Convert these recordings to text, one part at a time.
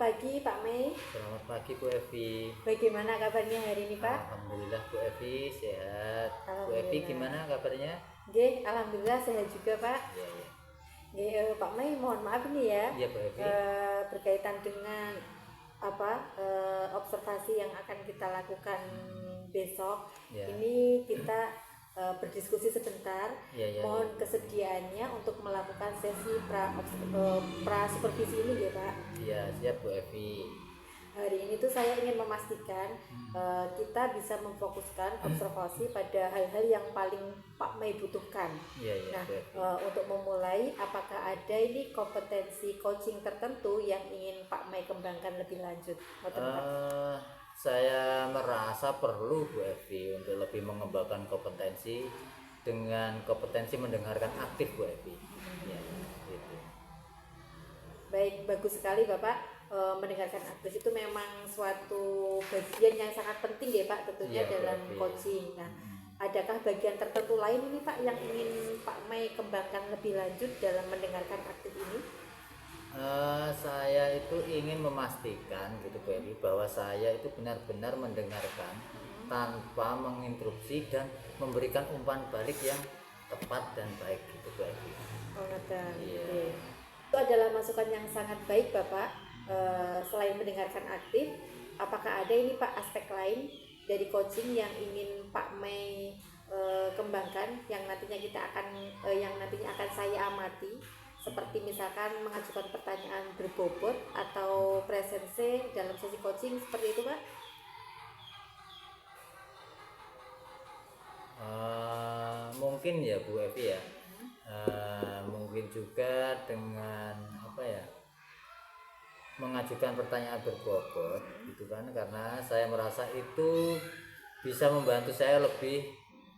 pagi Pak Mei. Selamat pagi Bu Evi. Bagaimana kabarnya hari ini Pak? Alhamdulillah Bu Evi sehat. Bu Evi Alhamdulillah. gimana kabarnya? Nggih, alhamdulillah sehat juga Pak. Iya ya. Nggih, Pak Mei mohon maaf ini ya. Iya Bu Evi. Berkaitan dengan observasi yang akan kita lakukan besok. Ya. Ini kita berdiskusi sebentar. Ya. Mohon kesediaannya untuk melakukan sesi pra supervisi ini ya Pak. Iya siap Bu Evi. Hari ini tuh saya ingin memastikan kita bisa memfokuskan observasi pada hal-hal yang paling Pak Mei butuhkan. Iya Nah, Bu Evi. untuk memulai, apakah ada ini kompetensi coaching tertentu yang ingin Pak Mei kembangkan lebih lanjut? Saya merasa perlu Bu Evi untuk lebih mengembangkan kompetensi dengan kompetensi mendengarkan aktif Bu Evi. Ya, gitu. Baik, bagus sekali Bapak. Mendengarkan aktif itu memang suatu bagian yang sangat penting ya Pak, tentunya Iya, dalam Bu Evi. coaching. Nah, adakah bagian tertentu lain ini Pak yang ingin Pak Mei kembangkan lebih lanjut dalam mendengarkan aktif ini? Saya itu ingin memastikan gitu Bu Evi, bahwa saya itu benar-benar mendengarkan tanpa menginterupsi dan memberikan umpan balik yang tepat dan baik gitu Bu Evi. Oh, ngeten. Iya. Oke. Itu adalah masukan yang sangat baik Bapak. Selain mendengarkan aktif, apakah ada ini Pak aspek lain dari coaching yang ingin Pak Mei kembangkan yang nantinya akan saya amati, seperti misalkan mengajukan pertanyaan berbobot atau presence dalam sesi coaching seperti itu Pak? Mungkin ya Bu Evi ya. Mungkin juga dengan mengajukan pertanyaan berbobot gitu kan, karena saya merasa itu bisa membantu saya lebih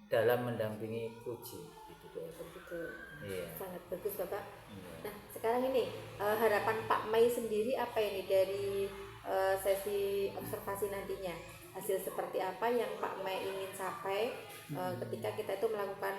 dalam mendampingi uji gitu Bu Evi. Betul. Iya. Sangat bagus Bapak. Iya. Nah, sekarang ini harapan Pak Mei sendiri apa ini dari sesi observasi nantinya? Hasil seperti apa yang Pak Mei ingin capai ketika kita itu melakukan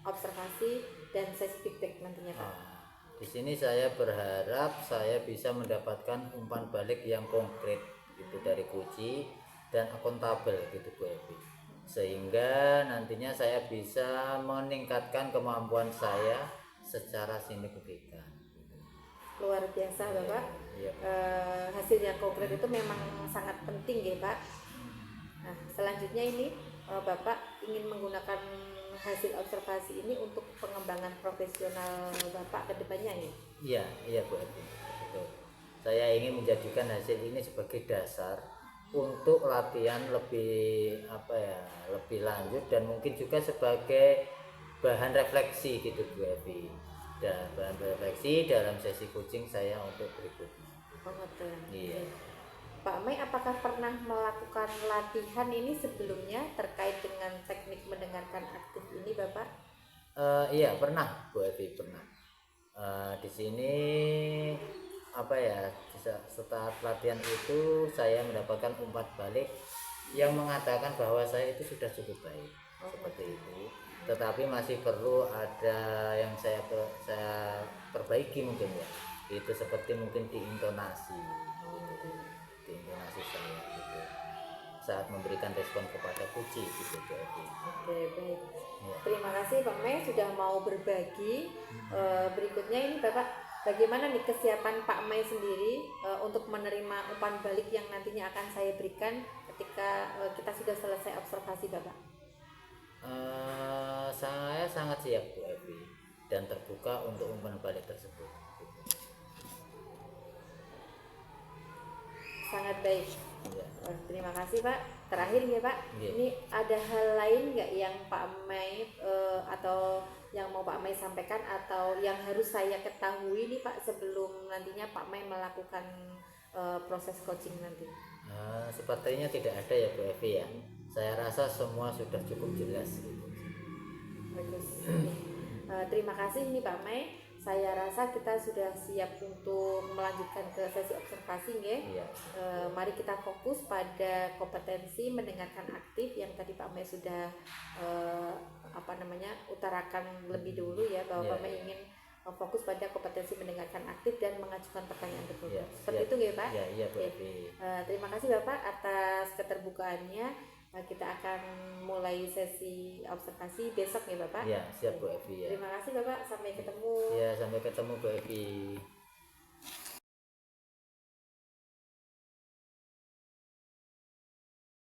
observasi dan sesi feedback nantinya Pak? Di sini saya berharap saya bisa mendapatkan umpan balik yang konkret gitu dari coach dan akuntabel gitu Bu Evi, sehingga nantinya saya bisa meningkatkan kemampuan saya secara signifikan. Luar biasa Bapak. Iya. Hasil yang konkret itu memang sangat penting ya Pak. Nah, selanjutnya ini Bapak ingin menggunakan hasil observasi ini untuk pengembangan profesional Bapak ke depannya nih? Iya Bu Evi. Betul. Saya ingin menjadikan hasil ini sebagai dasar untuk latihan lebih lebih lanjut, dan mungkin juga sebagai bahan refleksi gitu Bu Evi. Dan bahan refleksi dalam sesi coaching saya untuk berikutnya. Iya. Pak Mei, apakah pernah melakukan latihan ini sebelumnya terkait dengan teknik mendengarkan aktif ini, Bapak? Iya pernah Bu Evi, pernah. Di sini setelah latihan itu saya mendapatkan umpan balik yang mengatakan bahwa saya itu sudah cukup baik, seperti itu. Tetapi masih perlu ada yang saya perbaiki mungkin ya. Itu seperti mungkin di intonasi saya gitu, saat memberikan respon kepada puji gitu. Oke, baik. Ya. Terima kasih Pak Mei sudah mau berbagi. Berikutnya ini Bapak, bagaimana nih kesiapan Pak Mei sendiri untuk menerima umpan balik yang nantinya akan saya berikan ketika kita sudah selesai observasi Bapak? Saya sangat siap Bu Evi dan terbuka untuk umpan balik tersebut. Sangat baik. Ya. Terima kasih Pak. Terakhir ya Pak, Ya. ini ada hal lain nggak yang Pak Mei atau yang mau Pak Mei sampaikan atau yang harus saya ketahui nih Pak sebelum nantinya Pak Mei melakukan proses coaching nanti? Sepertinya tidak ada ya Bu Evi ya. Saya rasa semua sudah cukup jelas gitu. Bagus. Terima kasih nih Pak Mei. Saya rasa kita sudah siap untuk melanjutkan ke sesi observasi nggih. Iya. Mari kita fokus pada kompetensi mendengarkan aktif yang tadi Pak Mei sudah utarakan lebih dulu ya, bahwa Pak Mei ingin fokus pada kompetensi mendengarkan aktif dan mengajukan pertanyaan tertulis. Ya, Seperti siap. itu ya Pak? Ya, iya Bu Oke. Evi. Terima kasih Bapak atas keterbukaannya. Kita akan mulai sesi observasi besok ya Bapak. Ya, siap Bu Evi ya. Terima kasih Bapak, sampai ketemu. Ya, sampai ketemu Bu Evi.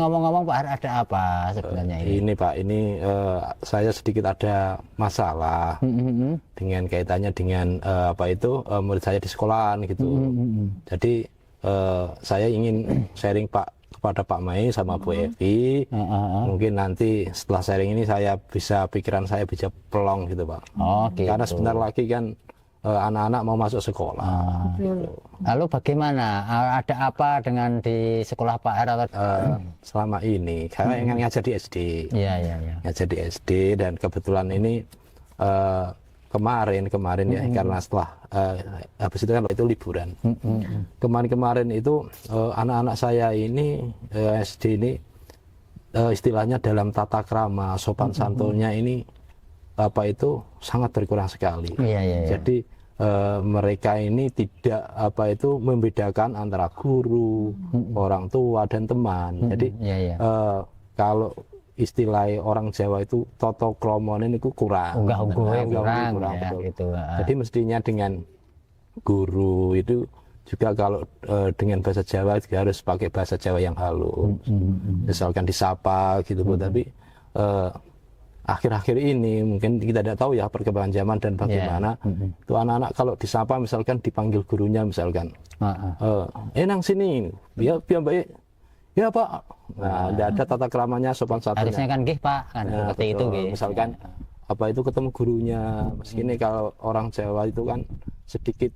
Ngomong-ngomong Pak Har, ada apa sebenarnya ini? Ini Pak, ini saya sedikit ada masalah dengan kaitannya dengan murid saya di sekolahan gitu. Jadi saya ingin sharing Pak kepada Pak Mai sama Bu Evi. Mungkin nanti setelah sharing ini pikiran saya bisa pelong gitu Pak. Oh, gitu. Karena sebentar lagi kan anak-anak mau masuk sekolah. Gitu. Lalu bagaimana? Ada apa dengan di sekolah Pak Har? Selama ini saya ingin ngajar di SD. Iya. Ngajar di SD dan kebetulan ini kemarin ya karena setelah habis itu kan itu liburan. Kemarin itu anak-anak saya ini SD ini istilahnya dalam tata krama sopan santunnya ini sangat berkurang sekali. Iya. Jadi mereka ini tidak membedakan antara guru, orang tua dan teman. Jadi kalau istilah orang Jawa itu toto kromone itu kurang. Unggah-ungguhnya kurang ya, betul. gitu. Jadi mestinya dengan guru itu juga kalau dengan bahasa Jawa juga harus pakai bahasa Jawa yang halus. Misalkan disapa gitu Bu, tapi akhir-akhir ini mungkin kita tidak tahu ya perkembangan zaman dan bagaimana itu anak-anak kalau disapa misalkan dipanggil gurunya misalkan nang sini biar baik ya Pak. Nah, tidak ada tata keramanya sopan santunnya. Harusnya kan nggih Pak, kan seperti itu nggih. Misalkan itu ketemu gurunya, meski ini kalau orang Jawa itu kan sedikit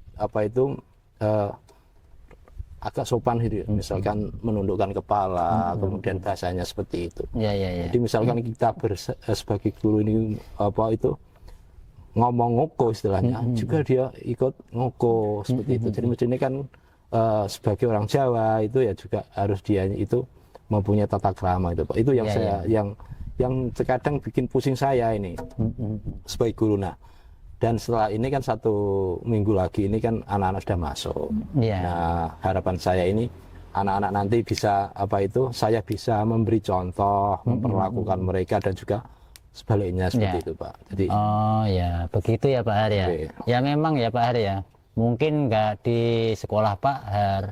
agak sopan gitu, misalkan menundukkan kepala, kemudian bahasanya seperti itu. Iya. Jadi misalkan kita sebagai guru ini ngomong ngoko istilahnya, juga dia ikut ngoko seperti itu. Jadi mestinya kan sebagai orang Jawa itu ya juga harus dia itu mempunyai tata krama itu Pak. Itu yang yang terkadang bikin pusing saya ini sebagai guru. Nah, dan setelah ini kan 1 minggu lagi ini kan anak-anak sudah masuk. Nah, harapan saya ini anak-anak nanti bisa saya bisa memberi contoh, memperlakukan mereka dan juga sebaliknya seperti itu Pak. Jadi oh ya, begitu ya Pak Har ya. Ya memang ya Pak Har ya. Mungkin nggak di sekolah Pak Har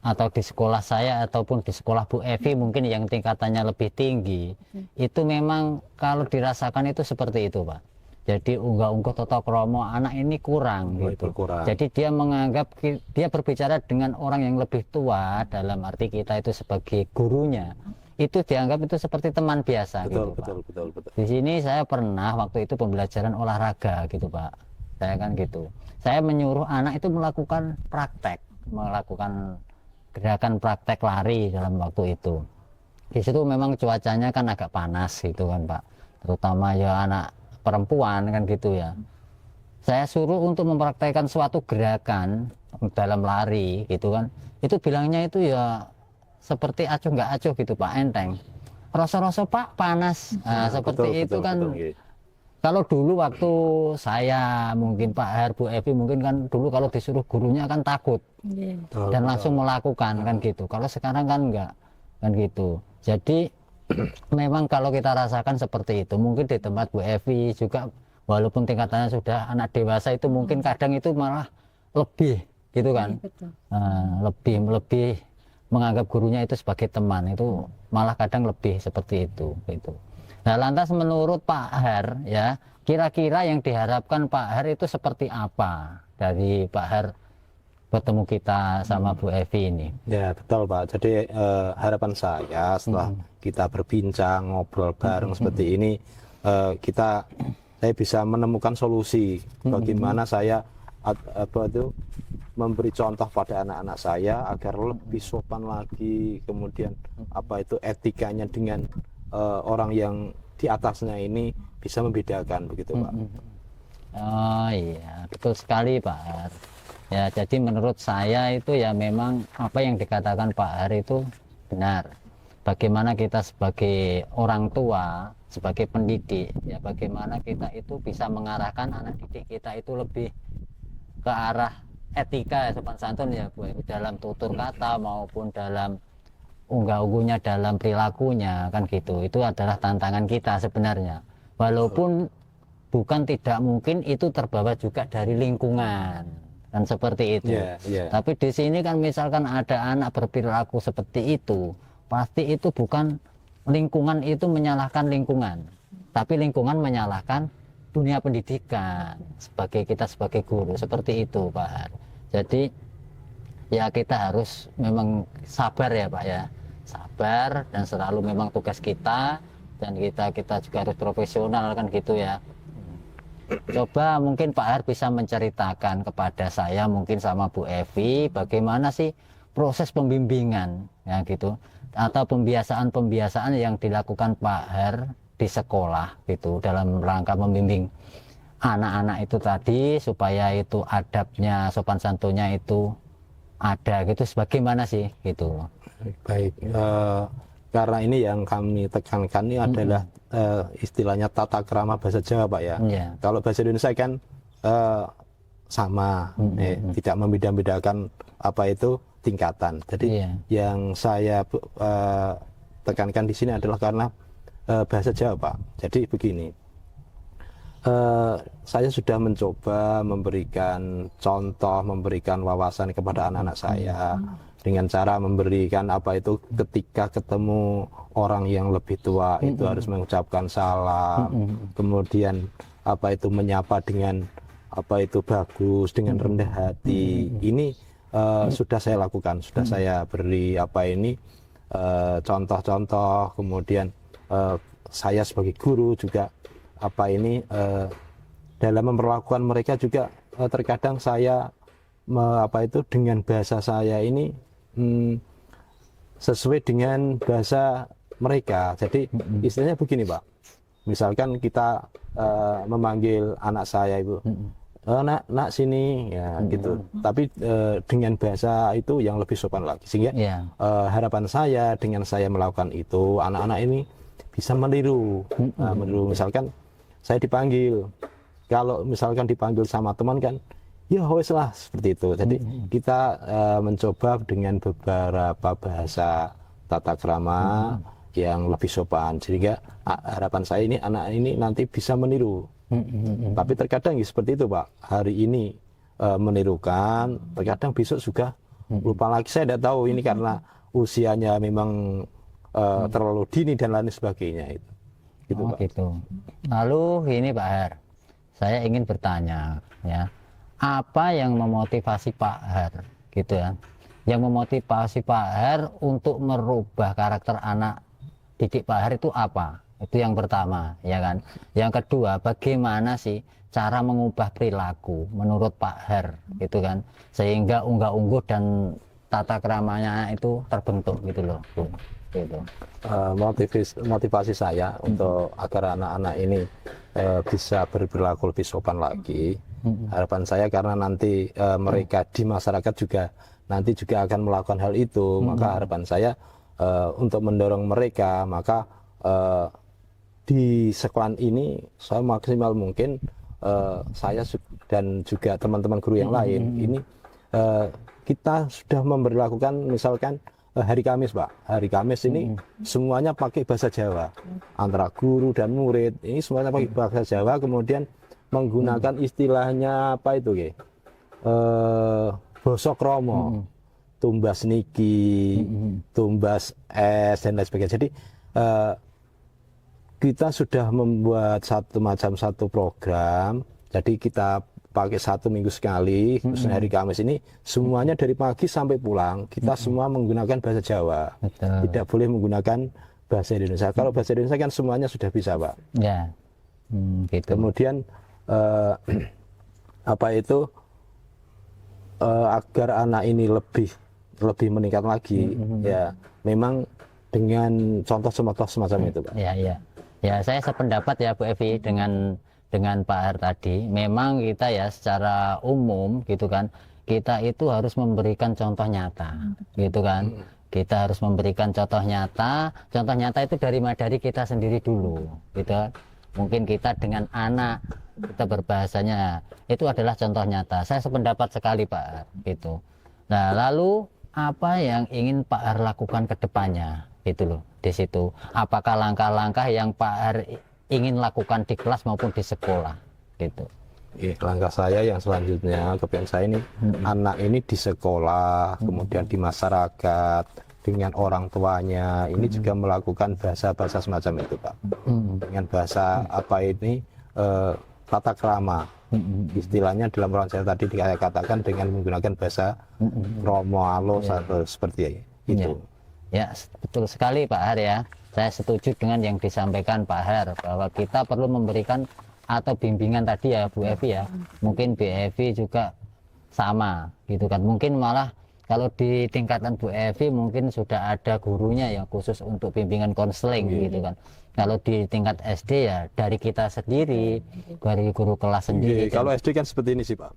atau di sekolah saya ataupun di sekolah Bu Evi mungkin yang tingkatannya lebih tinggi. Itu memang kalau dirasakan itu seperti itu Pak. Jadi unggah-ungguh toto kromo anak ini kurang gitu. Jadi dia menganggap dia berbicara dengan orang yang lebih tua dalam arti kita itu sebagai gurunya. Itu dianggap itu seperti teman biasa gitu Pak. Betul. Di sini saya pernah waktu itu pembelajaran olahraga gitu Pak. Saya kan gitu. Saya menyuruh anak itu melakukan melakukan gerakan praktek lari dalam waktu itu. Di situ memang cuacanya kan agak panas gitu kan Pak. Terutama ya anak perempuan kan gitu ya. Saya suruh untuk mempraktekkan suatu gerakan dalam lari gitu kan. Itu bilangnya itu ya seperti acuh nggak acuh gitu Pak, enteng. Rasa-rasa Pak panas. Nah, seperti itu kan. Kalau dulu waktu saya mungkin Pak Har, Bu Evi mungkin kan dulu kalau disuruh gurunya kan takut dan langsung melakukan kan gitu. Kalau sekarang kan enggak kan gitu. Jadi memang kalau kita rasakan seperti itu, mungkin di tempat Bu Evi juga walaupun tingkatannya sudah anak dewasa itu mungkin kadang itu malah lebih gitu kan. Lebih menganggap gurunya itu sebagai teman, itu malah kadang lebih seperti itu gitu. Nah, lantas menurut Pak Har ya, kira-kira yang diharapkan Pak Har itu seperti apa dari Pak Har bertemu kita sama Bu Evi ini? Ya betul Pak. Jadi harapan saya setelah kita berbincang ngobrol bareng seperti ini, saya bisa menemukan solusi bagaimana saya memberi contoh pada anak-anak saya agar lebih sopan lagi, kemudian etikanya dengan orang yang di atasnya ini bisa membedakan begitu Pak. Oh iya, betul sekali Pak Har. Ya, jadi menurut saya itu ya memang apa yang dikatakan Pak Har itu benar. bagaimana kita sebagai orang tua, sebagai pendidik, ya bagaimana kita itu bisa mengarahkan anak didik kita itu lebih ke arah etika, sopan santun ya Bu, dalam tutur kata maupun dalam unggah-ungguhnya, dalam perilakunya, kan gitu. Itu adalah tantangan kita sebenarnya. Walaupun bukan tidak mungkin itu terbawa juga dari lingkungan, kan seperti itu. Tapi di sini kan misalkan ada anak berperilaku seperti itu, pasti itu bukan lingkungan itu menyalahkan lingkungan, tapi lingkungan menyalahkan dunia pendidikan kita sebagai guru, seperti itu Pak. Jadi ya kita harus memang sabar ya Pak ya, sabar, dan selalu memang tugas kita, dan kita juga harus profesional, kan gitu ya. Coba mungkin Pak Har bisa menceritakan kepada saya, mungkin sama Bu Evi, bagaimana sih proses pembimbingan ya gitu, atau pembiasaan yang dilakukan Pak Har di sekolah gitu, dalam rangka membimbing anak-anak itu tadi, supaya itu adabnya, sopan santunnya itu ada gitu, sebagaimana sih gitu. Baik, karena ini yang kami tekankan ini adalah istilahnya tata krama bahasa Jawa Pak ya. Kalau bahasa Indonesia kan sama, tidak membeda-bedakan apa itu tingkatan. Jadi yang saya tekankan di sini adalah karena bahasa Jawa Pak. Jadi begini, saya sudah mencoba memberikan contoh, memberikan wawasan kepada anak-anak saya dengan cara memberikan apa itu ketika ketemu orang yang lebih tua itu harus mengucapkan salam, kemudian apa itu menyapa dengan apa itu bagus, dengan rendah hati. Ini sudah saya lakukan, sudah saya beri apa ini contoh-contoh, kemudian saya sebagai guru juga apa ini dalam memperlakukan mereka juga terkadang saya apa itu dengan bahasa saya ini sesuai dengan bahasa mereka. Jadi istilahnya begini Pak, misalkan kita memanggil anak saya itu nak sini ya gitu, tapi dengan bahasa itu yang lebih sopan lagi, sehingga harapan saya dengan saya melakukan itu anak-anak ini bisa meniru. Meniru, misalkan saya dipanggil, kalau misalkan dipanggil sama teman kan ya wes lah, seperti itu. Jadi kita mencoba dengan beberapa bahasa tata krama yang lebih sopan, sehingga harapan saya ini anak ini nanti bisa meniru. Tapi terkadang ya seperti itu Pak, hari ini menirukan, terkadang besok juga lupa lagi. Saya tidak tahu ini karena usianya memang terlalu dini dan lain sebagainya itu. Gitu, Pak. Gitu. Lalu ini Pak Har, saya ingin bertanya ya, apa yang memotivasi Pak Har gitu ya, yang memotivasi Pak Har untuk merubah karakter anak didik Pak Har itu apa? Itu yang pertama ya kan. Yang kedua, bagaimana sih cara mengubah perilaku menurut Pak Har gitu kan, sehingga unggah-ungguh dan tata keramanya itu terbentuk gitu loh gitu. Motivasi saya untuk agar anak-anak ini bisa berperilaku lebih sopan lagi, harapan saya karena nanti mereka di masyarakat juga nanti juga akan melakukan hal itu, maka harapan saya untuk mendorong mereka, maka di sekolah ini saya maksimal mungkin saya dan juga teman-teman guru yang lain ini kita sudah memberlakukan misalkan hari Kamis Pak, hari Kamis ini semuanya pakai bahasa Jawa, antara guru dan murid ini semuanya pakai bahasa Jawa, kemudian menggunakan istilahnya apa itu basa krama, tumbas niki, tumbas es dan lain sebagainya. Jadi kita sudah membuat satu program, jadi kita pakai 1 minggu sekali, khususnya hari Kamis ini semuanya dari pagi sampai pulang kita semua menggunakan bahasa Jawa. Betul. Tidak boleh menggunakan bahasa Indonesia. Kalau bahasa Indonesia kan semuanya sudah bisa Pak. Ya. Gitu. Kemudian apa itu agar anak ini lebih meningkat lagi, ya memang dengan contoh-contoh semacam itu Pak. Ya, saya sependapat ya Bu Evi dengan Pak Har tadi. Memang kita ya secara umum gitu kan, kita itu harus memberikan contoh nyata gitu kan. kita harus memberikan contoh nyata. Contoh nyata itu dari kita sendiri dulu, gitu. Mungkin kita dengan anak kita berbahasanya itu adalah contoh nyata. Saya sependapat sekali Pak Har, gitu. Nah, lalu apa yang ingin Pak Har lakukan ke depannya, gitu loh, di situ. Apakah langkah-langkah yang Pak Har ingin lakukan di kelas maupun di sekolah, gitu. Langkah saya yang selanjutnya, kepengen saya ini anak ini di sekolah, kemudian di masyarakat dengan orang tuanya ini juga melakukan bahasa-bahasa semacam itu Pak. Dengan bahasa apa ini tata krama. Istilahnya dalam orang saya tadi dikatakan dengan menggunakan bahasa Romo Alus atau seperti itu. Ya, betul sekali Pak Har ya. Saya setuju dengan yang disampaikan Pak Har bahwa kita perlu memberikan atau bimbingan tadi ya Bu Evi ya. Mungkin Bu Evi juga sama gitu kan. Mungkin malah kalau di tingkatan Bu Evi mungkin sudah ada gurunya yang khusus untuk bimbingan konseling gitu kan. Kalau di tingkat SD ya dari kita sendiri, dari guru kelas sendiri. Kalau SD kan seperti ini sih Pak.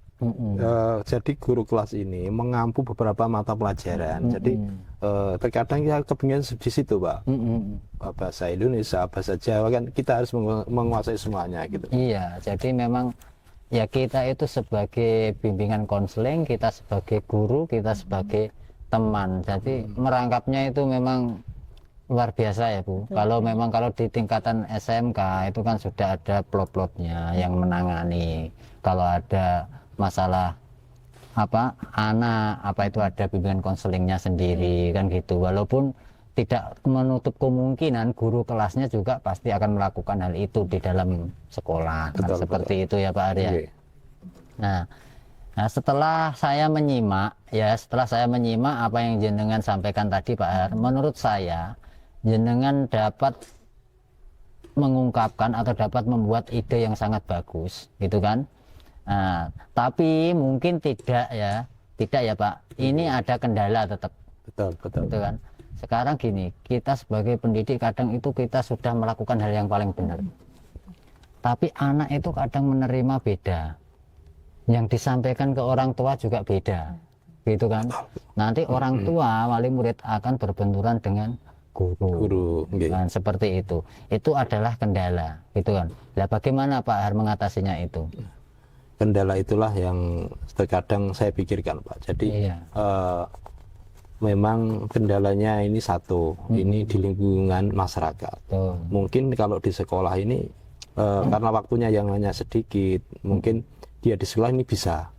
Jadi guru kelas ini mengampu beberapa mata pelajaran. Jadi terkadang ya kebingungan di situ Pak. Bahasa Indonesia, bahasa Jawa kan kita harus menguasai semuanya gitu. Iya, jadi memang ya kita itu sebagai bimbingan konseling, kita sebagai guru, kita sebagai teman. Jadi merangkapnya itu memang luar biasa ya Bu. Kalau memang kalau di tingkatan SMK itu kan sudah ada plot-plotnya yang menangani. Kalau ada masalah apa anak apa itu ada bimbingan konselingnya sendiri kan gitu. Walaupun tidak menutup kemungkinan guru kelasnya juga pasti akan melakukan hal itu di dalam sekolah. Betul, seperti itu ya Pak Arya. Nah, setelah saya menyimak apa yang jenengan sampaikan tadi Pak Har, menurut saya jenengan dapat mengungkapkan atau dapat membuat ide yang sangat bagus gitu kan. Nah, tapi mungkin tidak ya Pak, ini ada kendala tetap. Betul gitu kan. Sekarang gini, kita sebagai pendidik kadang itu kita sudah melakukan hal yang paling benar, tapi anak itu kadang menerima beda, yang disampaikan ke orang tua juga beda gitu kan. Nanti orang tua wali murid akan berbenturan dengan guru. Nah, seperti itu adalah kendala gitu kan. Nah, bagaimana Pak Har mengatasinya itu? Kendala itulah yang terkadang saya pikirkan Pak. Jadi memang kendalanya ini satu, ini di lingkungan masyarakat. Mungkin kalau di sekolah ini karena waktunya yang hanya sedikit, mungkin dia di sekolah ini bisa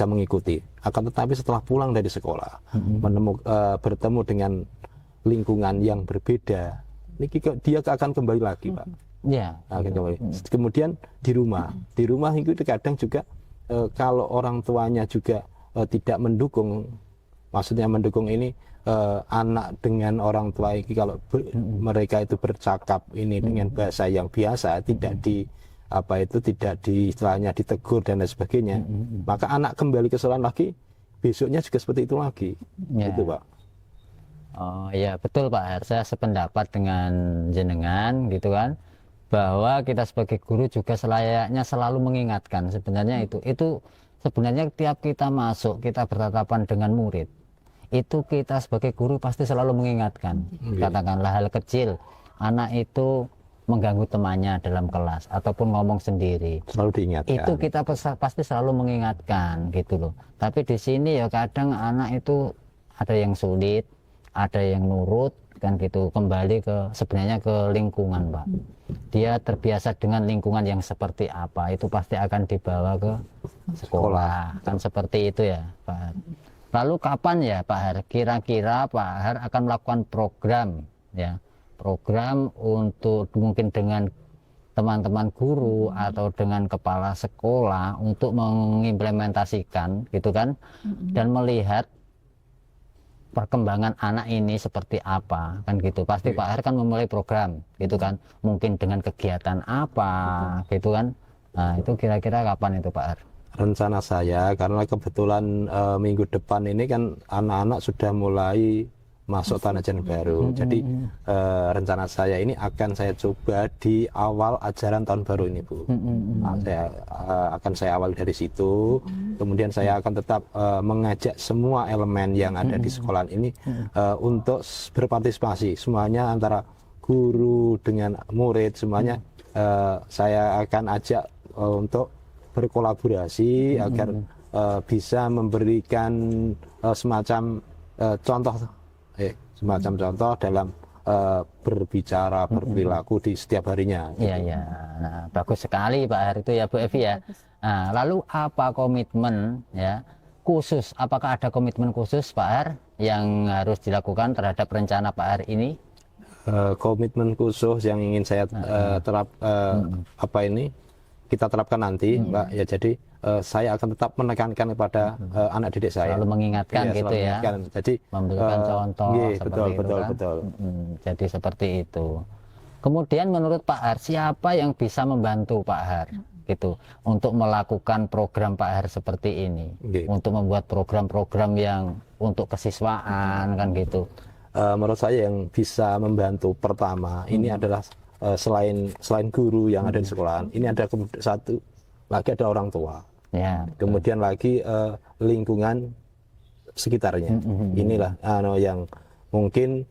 mengikuti. Akan tetapi setelah pulang dari sekolah, bertemu dengan lingkungan yang berbeda, ini dia akan kembali lagi Pak. Kemudian di rumah itu kadang juga kalau orang tuanya juga tidak mendukung, maksudnya mendukung ini anak dengan orang tua ini kalau mereka itu bercakap ini dengan bahasa yang biasa, tidak istilahnya ditegur dan lain sebagainya, maka anak kembali ke sekolah lagi, besoknya juga seperti itu lagi. Gitu Pak. Oh iya betul Pak Har, saya sependapat dengan jenengan gitu kan, bahwa kita sebagai guru juga selayaknya selalu mengingatkan. Sebenarnya itu sebenarnya tiap kita masuk, kita bertatapan dengan murid, itu kita sebagai guru pasti selalu mengingatkan. Katakanlah hal kecil, anak itu mengganggu temannya dalam kelas ataupun ngomong sendiri, selalu diingatkan. Itu kita pasti selalu mengingatkan gitu loh. Tapi di sini ya kadang anak itu ada yang sulit, ada yang nurut kan gitu, kembali sebenarnya ke lingkungan Pak. Dia terbiasa dengan lingkungan yang seperti apa, itu pasti akan dibawa ke sekolah. Kan seperti itu ya Pak. Lalu kapan ya Pak Har kira-kira Pak Har akan melakukan program untuk mungkin dengan teman-teman guru atau dengan kepala sekolah untuk mengimplementasikan gitu kan, dan melihat perkembangan anak ini seperti apa kan gitu. Pasti Pak Har kan memulai program gitu kan, mungkin dengan kegiatan apa gitu kan. Nah itu kira-kira kapan itu Pak Har? Rencana saya karena kebetulan minggu depan ini kan anak-anak sudah mulai masuk tanah ajaran baru. Jadi rencana saya ini akan saya coba di awal ajaran tahun baru ini, Bu. Akan saya awal dari situ. Kemudian saya akan tetap mengajak semua elemen yang ada di sekolah ini untuk berpartisipasi. Semuanya antara guru dengan murid semuanya saya akan ajak untuk berkolaborasi agar bisa memberikan semacam contoh dalam berbicara, berperilaku di setiap harinya. Iya, iya. Nah, bagus sekali Pak Har itu ya Bu Evi ya. Nah, lalu apa komitmen ya khusus? Apakah ada komitmen khusus Pak Har yang harus dilakukan terhadap rencana Pak Har ini? Komitmen khusus yang ingin saya kita terapkan nanti, Mbak. Ya, jadi saya akan tetap menekankan kepada anak didik saya. Selalu mengingatkan Iya, gitu selalu ya. mengingatkan. Jadi Memberikan contoh seperti itu kan. betul. Jadi seperti itu. Kemudian menurut Pak Har, siapa yang bisa membantu Pak Har gitu untuk melakukan program Pak Har seperti ini? Untuk membuat program-program yang untuk kesiswaan kan gitu. Menurut saya yang bisa membantu pertama ini adalah selain guru yang ada di sekolahan, ini ada satu lagi ada orang tua. Ya. Kemudian lagi lingkungan sekitarnya. Inilah yang mungkin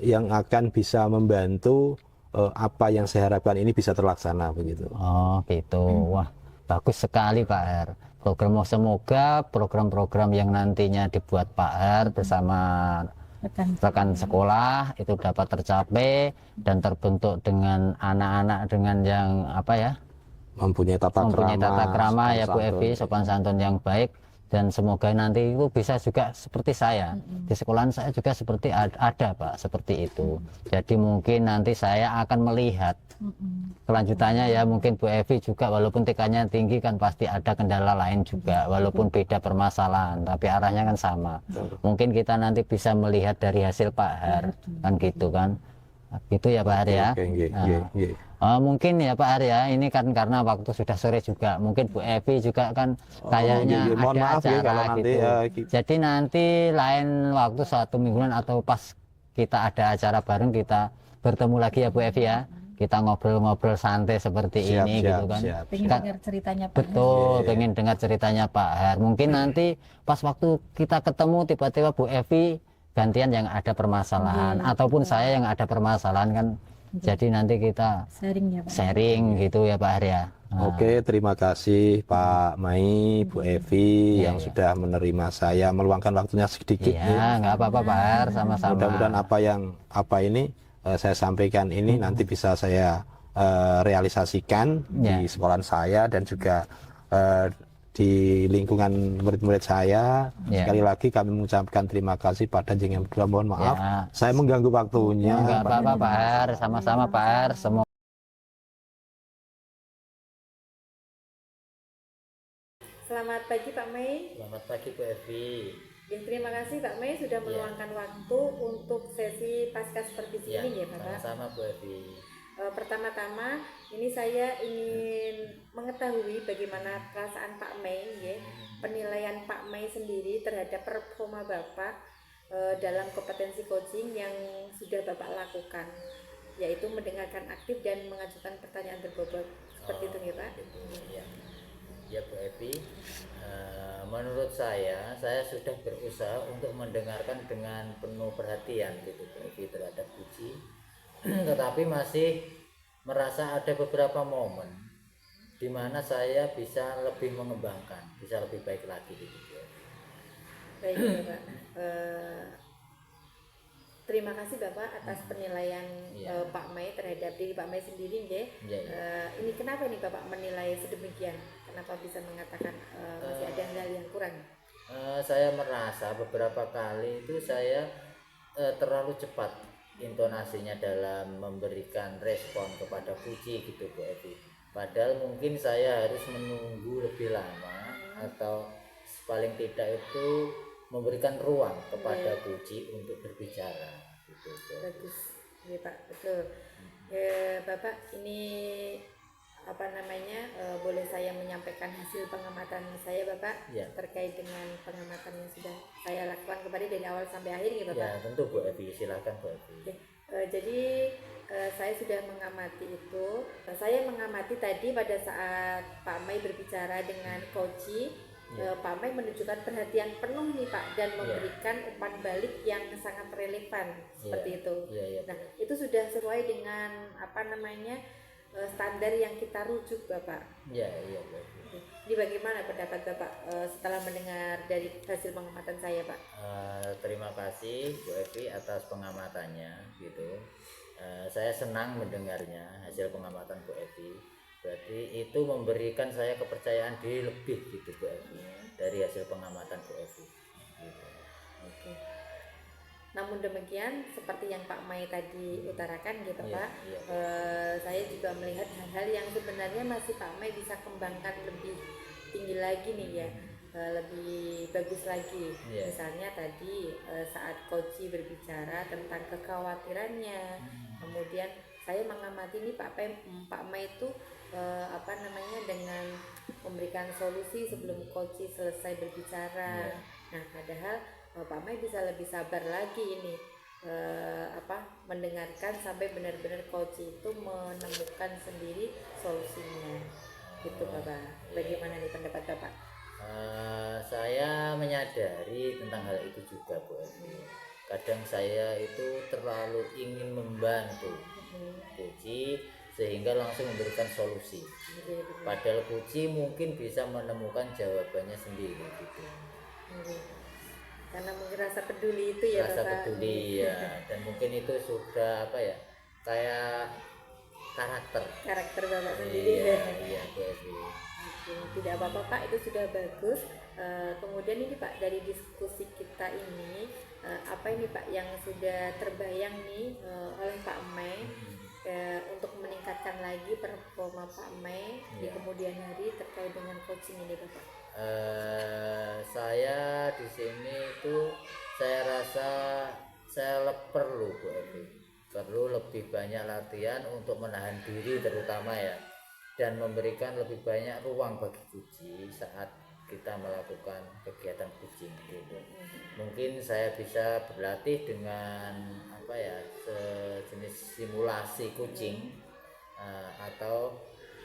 yang akan bisa membantu apa yang saya harapkan ini bisa terlaksana begitu. Oh gitu. Wah, bagus sekali Pak Har. Semoga program-program yang nantinya dibuat Pak Har bersama rekan sekolah itu dapat tercapai dan terbentuk dengan anak-anak dengan yang apa ya? Mempunyai tata krama ya Bu Evi, sopan santun yang baik, dan semoga nanti itu bisa juga seperti saya di sekolahan saya juga seperti ada Pak seperti itu. Jadi mungkin nanti saya akan melihat kelanjutannya ya, mungkin Bu Evi juga walaupun TK-nya tinggi kan pasti ada kendala lain juga walaupun beda permasalahan tapi arahnya kan sama. Mungkin kita nanti bisa melihat dari hasil Pak Har kan gitu kan. Gitu ya Pak Har ya. Mungkin ya Pak Har ya, ini kan karena waktu sudah sore juga, mungkin Bu Evi juga kan kayaknya ada acara gitu. Jadi nanti lain waktu suatu mingguan atau pas kita ada acara bareng kita bertemu lagi ya Bu Evi ya. Kita ngobrol-ngobrol santai seperti ini gitu kan. Pengen dengar ceritanya Pak Har. Betul, pengen dengar ceritanya Pak Har. Mungkin nanti pas waktu kita ketemu tiba-tiba Bu Evi gantian yang ada permasalahan ataupun saya yang ada permasalahan kan. Jadi nanti kita sharing gitu ya Pak Har ya. Oke, terima kasih Pak Mai, Bu Evi yang sudah menerima saya, meluangkan waktunya sedikit. Iya, nggak apa-apa Pak Har, sama-sama. Mudah-mudahan apa ini saya sampaikan ini nanti bisa saya realisasikan di sekolahan saya dan juga di lingkungan murid-murid saya. Sekali lagi kami mengucapkan terima kasih pada jenengan berdua. Mohon maaf saya mengganggu waktunya. Enggak apa-apa Pak Har, sama-sama Pak Har. Selamat pagi Pak Mai. Selamat pagi Bu Evi. Ya, terima kasih Pak Mai sudah meluangkan waktu untuk sesi pasca seperti ini ya Bapak. Sama-sama Bu Evi. Pertama-tama ini saya ingin mengetahui bagaimana perasaan Pak Mai ya, penilaian Pak Mai sendiri terhadap performa Bapak dalam kompetensi coaching yang sudah Bapak lakukan, yaitu mendengarkan aktif dan mengajukan pertanyaan berbobot seperti itu ya Pak. Ya Bu Evi, menurut saya sudah berusaha untuk mendengarkan dengan penuh perhatian gitu Bu Evi terhadap Puji, tetapi masih merasa ada beberapa momen di mana saya bisa lebih mengembangkan, bisa lebih baik lagi gitu. Baik Bapak, terima kasih Bapak atas penilaian Pak Mai terhadap diri Pak Mai sendiri ya. Ini kenapa nih Bapak menilai sedemikian? Kenapa bisa mengatakan masih ada hal yang kurang? Saya merasa beberapa kali itu saya terlalu cepat intonasinya dalam memberikan respon kepada Puji gitu Bu Evi. Padahal mungkin saya harus menunggu lebih lama atau paling tidak itu memberikan ruang kepada Puji untuk berbicara gitu. Bagus ya Pak, betul. Bapak ini boleh saya menyampaikan hasil pengamatan saya Bapak Ya. terkait dengan pengamatan yang sudah saya lakukan kemarin dari awal sampai akhir ya Bapak. Ya tentu Bu Evi, silakan Bu Evi. Oke. Jadi saya sudah mengamati itu. Saya mengamati tadi pada saat Pak Mai berbicara dengan Koci, Pak Mai menunjukkan perhatian penuh nih Pak dan memberikan umpan balik yang sangat relevan seperti itu. Iya. Nah itu sudah sesuai dengan standar yang kita rujuk Bapak. Iya Bu Evi. Ini bagaimana pendapat Bapak setelah mendengar dari hasil pengamatan saya Pak? Terima kasih Bu Evi atas pengamatannya gitu. Saya senang mendengarnya hasil pengamatan Bu Evi. Berarti itu memberikan saya kepercayaan diri lebih gitu Bu Evi dari hasil pengamatan Bu Evi. Gitu. Oke. Namun demikian seperti yang Pak Mai tadi utarakan gitu Pak, saya juga melihat hal-hal yang sebenarnya masih Pak Mai bisa kembangkan lebih tinggi lagi nih ya, lebih bagus lagi. Misalnya tadi saat Koci berbicara tentang kekhawatirannya, kemudian saya mengamati nih Pak Mai itu dengan memberikan solusi sebelum Koci selesai berbicara. Nah padahal Pak Mai bisa lebih sabar lagi ini mendengarkan sampai benar-benar Koci itu menemukan sendiri solusinya gitu Bapak. Bagaimana nih pendapat Bapak? Saya menyadari tentang hal itu juga Bu Evi. Kadang saya itu terlalu ingin membantu Koci sehingga langsung memberikan solusi. Padahal Koci mungkin bisa menemukan jawabannya sendiri gitu. Karena mungkin rasa peduli itu ya rasa Bapak. peduli ya, dan mungkin itu sudah kayak karakter Bapak sendiri. Iya Bu Evi. Tidak apa-apa Pak, itu sudah bagus. Kemudian ini Pak, dari diskusi kita ini apa ini Pak yang sudah terbayang nih oleh Pak Mai untuk meningkatkan lagi performa Pak Mai di kemudian hari terkait dengan coaching ini Bapak? Saya di sini itu saya rasa saya perlu Bu Evi, perlu lebih banyak latihan untuk menahan diri terutama ya, dan memberikan lebih banyak ruang bagi Koci saat kita melakukan kegiatan coaching gitu. Mungkin saya bisa berlatih dengan sejenis simulasi coaching atau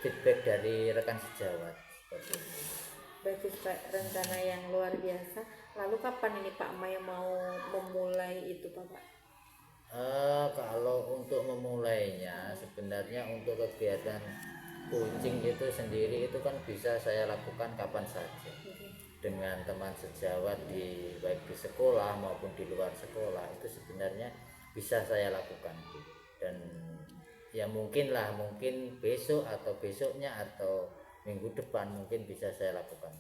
feedback dari rekan sejawat seperti itu. Bagus Pak, rencana yang luar biasa. Lalu kapan ini Pak Mai mau memulai itu Pak? Kalau untuk memulainya sebenarnya untuk kegiatan coaching itu sendiri itu kan bisa saya lakukan kapan saja dengan teman sejawat baik di sekolah maupun di luar sekolah, itu sebenarnya bisa saya lakukan. Dan ya mungkin besok atau besoknya atau minggu depan mungkin bisa saya lakukan.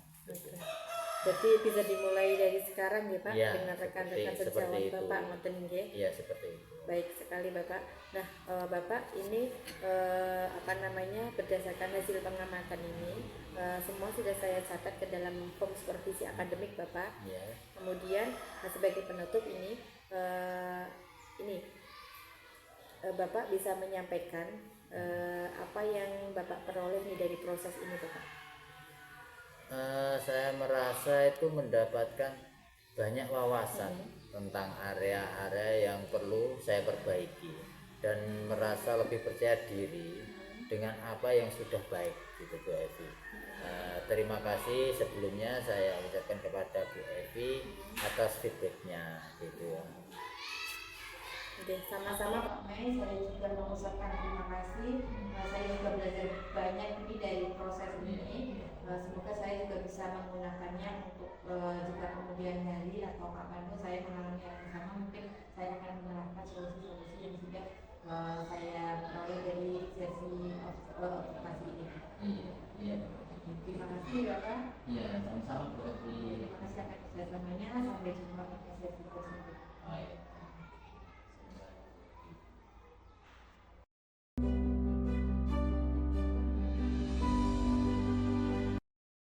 Berarti bisa dimulai dari sekarang ya Pak, ya, dengan rekan-rekan sejawat Bapak ngoten nggih. Iya seperti itu. Baik sekali Bapak. Nah Bapak ini berdasarkan hasil pengamatan ini semua sudah saya catat ke dalam form supervisi akademik Bapak. Kemudian sebagai penutup ini Bapak bisa menyampaikan apa yang Bapak peroleh nih dari proses ini Bapak? Saya merasa itu mendapatkan banyak wawasan tentang area-area yang perlu saya perbaiki dan merasa lebih percaya diri dengan apa yang sudah baik gitu Bu Evi. Terima kasih sebelumnya saya ucapkan kepada Bu Evi atas feedbacknya gitu ya. Oke, sama-sama Pak Mai, saya juga mengucapkan terima kasih. Saya juga belajar banyak ini dari proses ini. Semoga saya juga bisa menggunakannya untuk jika kemudian hari atau kapanpun saya mengalami hal yang sama, mungkin saya akan menerapkan solusi-solusi yang sudah saya peroleh dari sesi observasi ini. Terima kasih Bapak. Iya, sama-sama Bu Evi. Terima kasih atas kesempatannya. Sampai jumpa pada sesi berikutnya.